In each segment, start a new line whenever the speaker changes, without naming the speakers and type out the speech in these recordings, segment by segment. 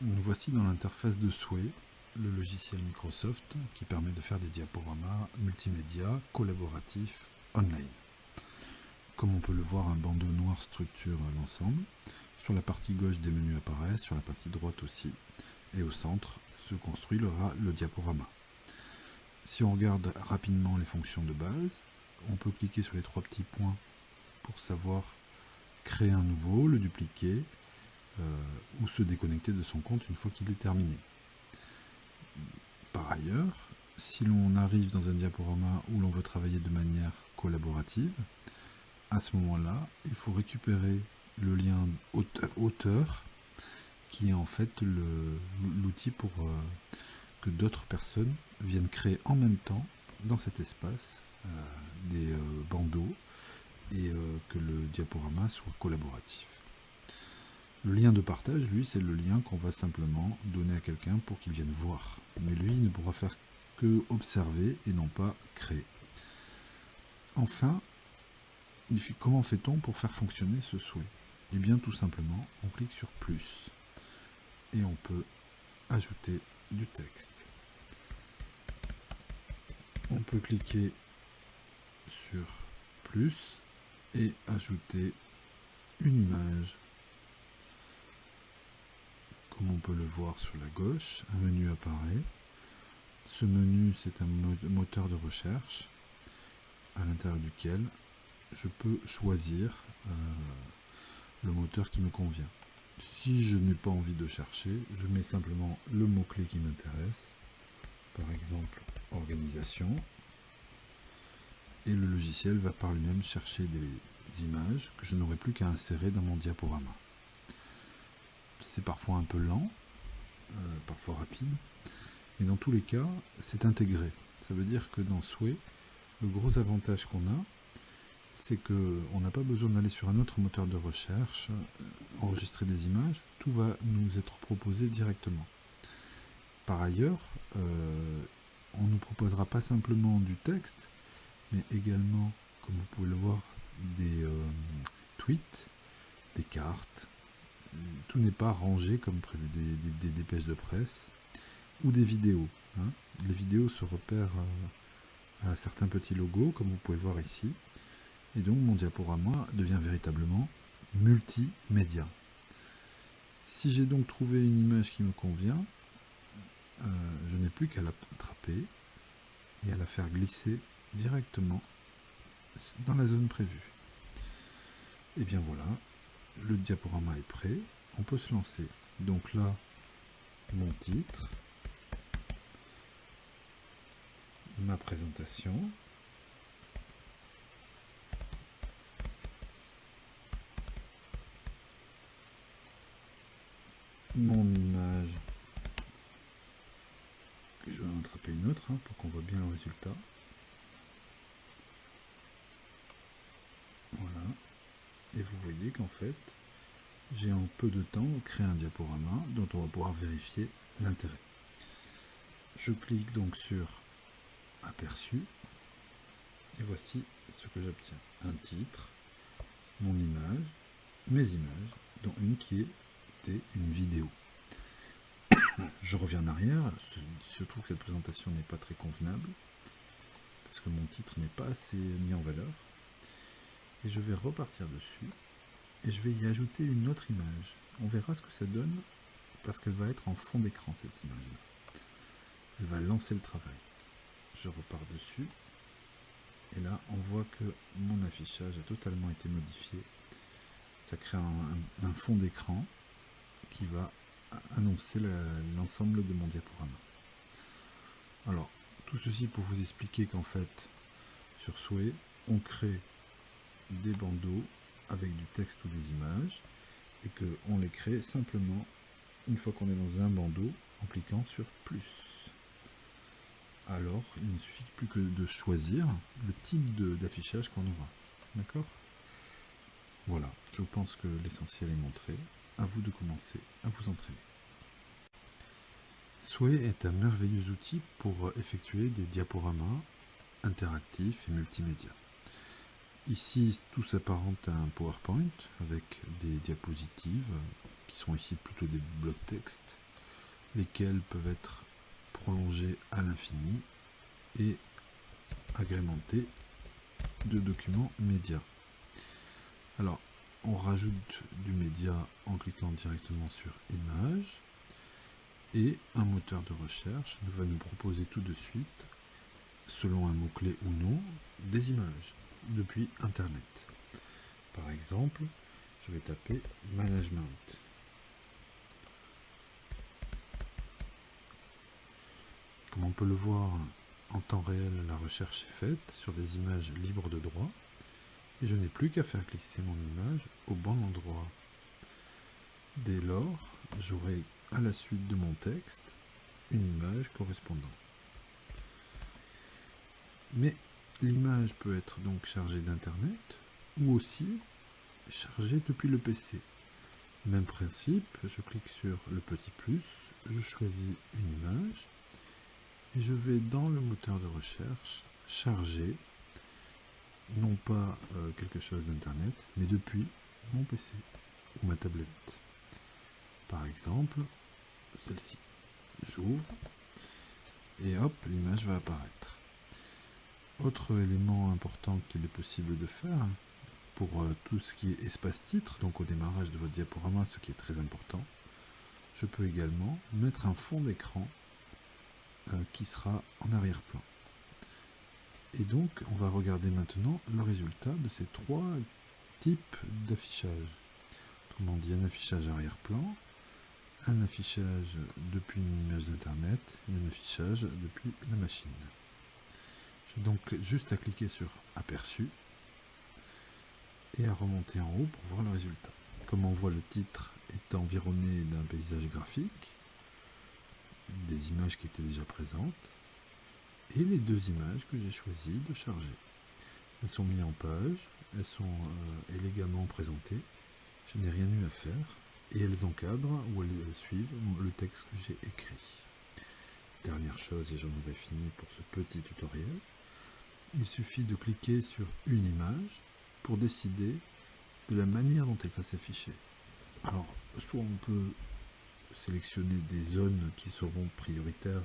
Nous voici dans l'interface de Sway, le logiciel Microsoft qui permet de faire des diaporamas multimédia collaboratifs online. Comme on peut le voir, un bandeau noir structure l'ensemble. Sur la partie gauche, des menus apparaissent, sur la partie droite aussi. Et au centre se construira le diaporama. Si on regarde rapidement les fonctions de base, on peut cliquer sur les trois petits points pour savoir créer un nouveau, le dupliquer, ou se déconnecter de son compte une fois qu'il est terminé. Par ailleurs, si l'on arrive dans un diaporama où l'on veut travailler de manière collaborative, à ce moment-là, il faut récupérer le lien auteur, qui est en fait l'outil pour que d'autres personnes viennent créer en même temps, dans cet espace, des bandeaux et que le diaporama soit collaboratif. Le lien de partage, lui, c'est le lien qu'on va simplement donner à quelqu'un pour qu'il vienne voir. Mais lui, il ne pourra faire que observer et non pas créer. Enfin, comment fait-on pour faire fonctionner ce souhait? Eh bien, tout simplement, on clique sur plus et on peut ajouter du texte. On peut cliquer sur plus et ajouter une image. Comme on peut le voir sur la gauche, un menu apparaît. Ce menu, c'est un moteur de recherche à l'intérieur duquel je peux choisir le moteur qui me convient. Si je n'ai pas envie de chercher, je mets simplement le mot-clé qui m'intéresse, par exemple organisation, et le logiciel va par lui-même chercher des images que je n'aurai plus qu'à insérer dans mon diaporama. C'est parfois un peu lent, parfois rapide, mais dans tous les cas, c'est intégré. Ça veut dire que dans Sway, le gros avantage qu'on a, c'est qu'on n'a pas besoin d'aller sur un autre moteur de recherche, enregistrer des images, tout va nous être proposé directement. Par ailleurs, on ne nous proposera pas simplement du texte, mais également, comme vous pouvez le voir, des tweets, des cartes. Tout n'est pas rangé comme prévu, des dépêches de presse ou des vidéos. Les vidéos se repèrent à certains petits logos, comme vous pouvez voir ici. Et donc mon diaporama devient véritablement multimédia. Si j'ai donc trouvé une image qui me convient, je n'ai plus qu'à l'attraper et à la faire glisser directement dans la zone prévue. Et bien voilà, le diaporama est prêt, on peut se lancer. Donc là, mon titre, ma présentation, mon image, je vais en attraper une autre pour qu'on voit bien le résultat. Voilà, et vous voyez qu'en fait, j'ai en peu de temps créé un diaporama dont on va pouvoir vérifier l'intérêt. Je clique donc sur aperçu et voici ce que j'obtiens. Un titre, mon image, mes images, dont une qui était une vidéo. Je reviens en arrière, je trouve que cette présentation n'est pas très convenable parce que mon titre n'est pas assez mis en valeur et je vais repartir dessus et je vais y ajouter une autre image. On verra ce que ça donne parce qu'elle va être en fond d'écran, cette image-là. Elle va lancer le travail. Je repars dessus et là on voit que mon affichage a totalement été modifié. Ça crée un fond d'écran qui va annoncer l'ensemble de mon diaporama. Alors, tout ceci pour vous expliquer qu'en fait, sur Sway, on crée des bandeaux avec du texte ou des images et qu'on les crée simplement une fois qu'on est dans un bandeau en cliquant sur plus. Alors, il ne suffit plus que de choisir le type d'affichage qu'on aura. D'accord ? Voilà, je pense que l'essentiel est montré. À vous de commencer à vous entraîner. Sway est un merveilleux outil pour effectuer des diaporamas interactifs et multimédia. Ici, tout s'apparente à un PowerPoint avec des diapositives qui sont ici plutôt des blocs texte lesquels peuvent être prolongés à l'infini et agrémentés de documents médias. Alors, on rajoute du média en cliquant directement sur Images, et un moteur de recherche va nous proposer tout de suite, selon un mot-clé ou non, des images depuis Internet. Par exemple, je vais taper Management. Comme on peut le voir, en temps réel, la recherche est faite sur des images libres de droit, et je n'ai plus qu'à faire glisser mon image au bon endroit. Dès lors, j'aurai à la suite de mon texte une image correspondant. Mais l'image peut être donc chargée d'Internet ou aussi chargée depuis le PC. Même principe, je clique sur le petit plus, je choisis une image et je vais dans le moteur de recherche charger non pas quelque chose d'Internet, mais depuis mon PC ou ma tablette. Par exemple, celle-ci. J'ouvre et hop, l'image va apparaître. Autre élément important qu'il est possible de faire pour tout ce qui est espace-titre, donc au démarrage de votre diaporama, ce qui est très important, je peux également mettre un fond d'écran qui sera en arrière-plan. Et donc, on va regarder maintenant le résultat de ces trois types d'affichage. Autrement dit, un affichage arrière-plan, un affichage depuis une image d'internet et un affichage depuis la machine. J'ai donc juste à cliquer sur aperçu et à remonter en haut pour voir le résultat. Comme on voit, le titre est environné d'un paysage graphique, des images qui étaient déjà présentes et les deux images que j'ai choisi de charger. Elles sont mises en page, elles sont élégamment présentées, je n'ai rien eu à faire. Et elles encadrent ou elles suivent le texte que j'ai écrit. Dernière chose, et j'en aurai fini pour ce petit tutoriel, il suffit de cliquer sur une image pour décider de la manière dont elle va s'afficher. Alors, soit on peut sélectionner des zones qui seront prioritaires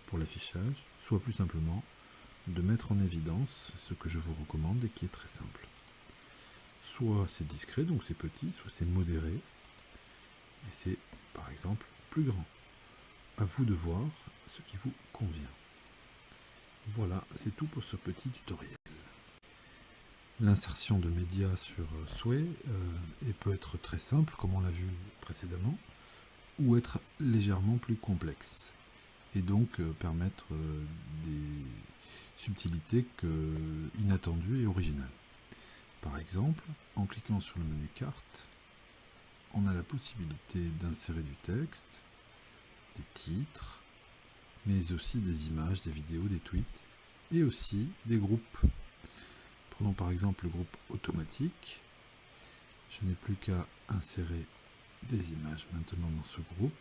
pour l'affichage, soit plus simplement de mettre en évidence ce que je vous recommande et qui est très simple. Soit c'est discret, donc c'est petit, soit c'est modéré, et c'est, par exemple, plus grand. À vous de voir ce qui vous convient. Voilà, c'est tout pour ce petit tutoriel. L'insertion de médias sur souhait peut être très simple, comme on l'a vu précédemment, ou être légèrement plus complexe, et donc permettre des subtilités inattendues et originales. Par exemple, en cliquant sur le menu carte, on a la possibilité d'insérer du texte, des titres, mais aussi des images, des vidéos, des tweets, et aussi des groupes. Prenons par exemple le groupe automatique. Je n'ai plus qu'à insérer des images maintenant dans ce groupe,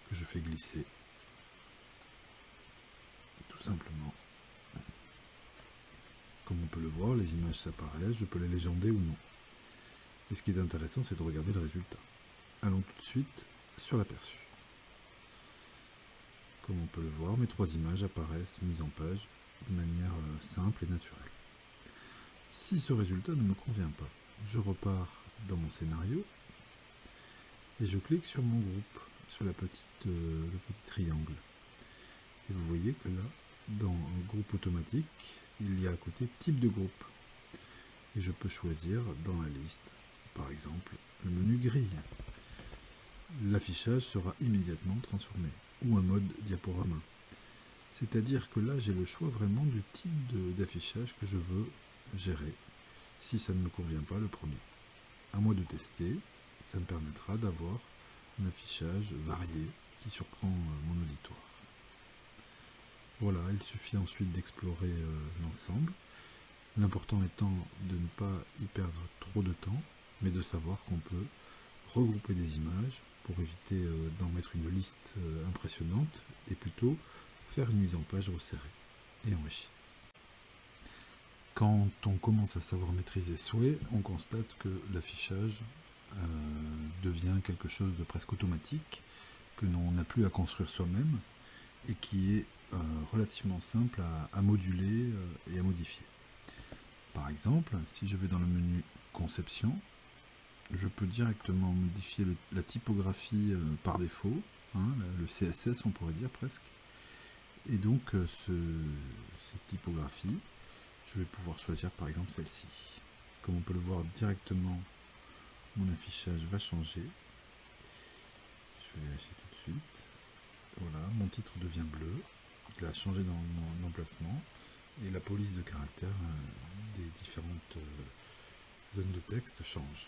que je fais glisser, tout simplement. Comme on peut le voir, les images s'apparaissent, je peux les légender ou non. Et ce qui est intéressant, c'est de regarder le résultat. Allons tout de suite sur l'aperçu. Comme on peut le voir, mes trois images apparaissent mises en page de manière simple et naturelle. Si ce résultat ne me convient pas, je repars dans mon scénario et je clique sur mon groupe, sur le petit triangle. Et vous voyez que là, dans le groupe automatique, il y a à côté type de groupe. Et je peux choisir dans la liste, par exemple, le menu grille. L'affichage sera immédiatement transformé, ou un mode diaporama. C'est-à-dire que là, j'ai le choix vraiment du type d'affichage que je veux gérer, si ça ne me convient pas le premier. À moi de tester, ça me permettra d'avoir un affichage varié qui surprend mon auditoire. Voilà, il suffit ensuite d'explorer l'ensemble. L'important étant de ne pas y perdre trop de temps, mais de savoir qu'on peut regrouper des images pour éviter d'en mettre une liste impressionnante et plutôt faire une mise en page resserrée et enrichie. Quand on commence à savoir maîtriser Sway, on constate que l'affichage devient quelque chose de presque automatique, que l'on n'a plus à construire soi-même et qui est relativement simple à moduler et à modifier. Par exemple, si je vais dans le menu Conception, je peux directement modifier la typographie par défaut, hein, le CSS on pourrait dire presque. Et donc cette typographie, je vais pouvoir choisir par exemple celle-ci. Comme on peut le voir directement, mon affichage va changer. Je vais vérifier tout de suite. Voilà, mon titre devient bleu. Il a changé dans mon emplacement. Et la police de caractère des différentes zones de texte change.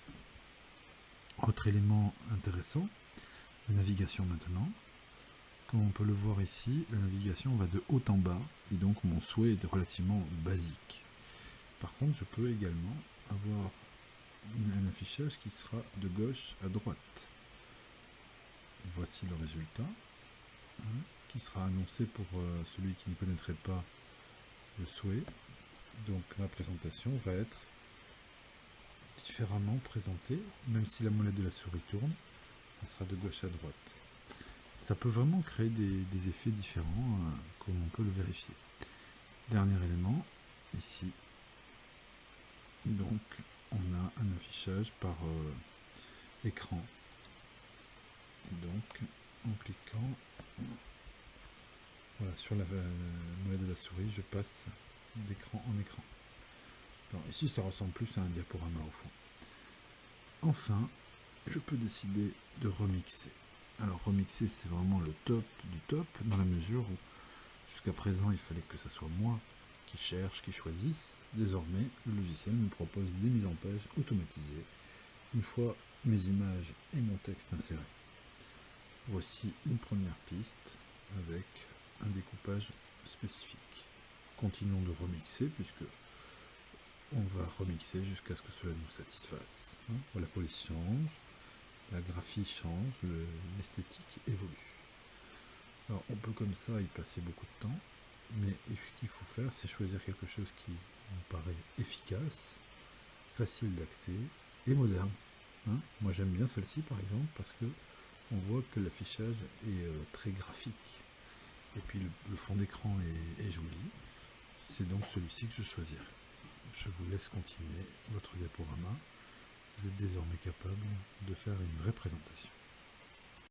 Autre élément intéressant, la navigation maintenant. Comme on peut le voir ici, la navigation va de haut en bas, et donc mon souhait est relativement basique. Par contre, je peux également avoir un affichage qui sera de gauche à droite. Voici le résultat, hein, qui sera annoncé pour celui qui ne connaîtrait pas le souhait. Donc ma présentation va être différemment présentée, même si la molette de la souris tourne, elle sera de gauche à droite. Ça peut vraiment créer des effets différents, comme on peut le vérifier. Dernier élément, ici, donc on a un affichage par écran. Et donc, en cliquant voilà, sur la molette de la souris, je passe d'écran en écran. Alors ici, ça ressemble plus à un diaporama au fond. Enfin, je peux décider de remixer. Alors remixer, c'est vraiment le top du top, dans la mesure où jusqu'à présent, il fallait que ce soit moi qui cherche, qui choisisse. Désormais, le logiciel me propose des mises en page automatisées, une fois mes images et mon texte insérés. Voici une première piste avec un découpage spécifique. Continuons de remixer, puisque on va remixer jusqu'à ce que cela nous satisfasse. La police change, la graphie change, l'esthétique évolue. Alors on peut comme ça y passer beaucoup de temps, mais ce qu'il faut faire, c'est choisir quelque chose qui nous paraît efficace, facile d'accès et moderne. Moi j'aime bien celle-ci par exemple parce que on voit que l'affichage est très graphique et puis le fond d'écran est joli. C'est donc celui-ci que je choisirai. Je vous laisse continuer votre diaporama. Vous êtes désormais capable de faire une vraie présentation.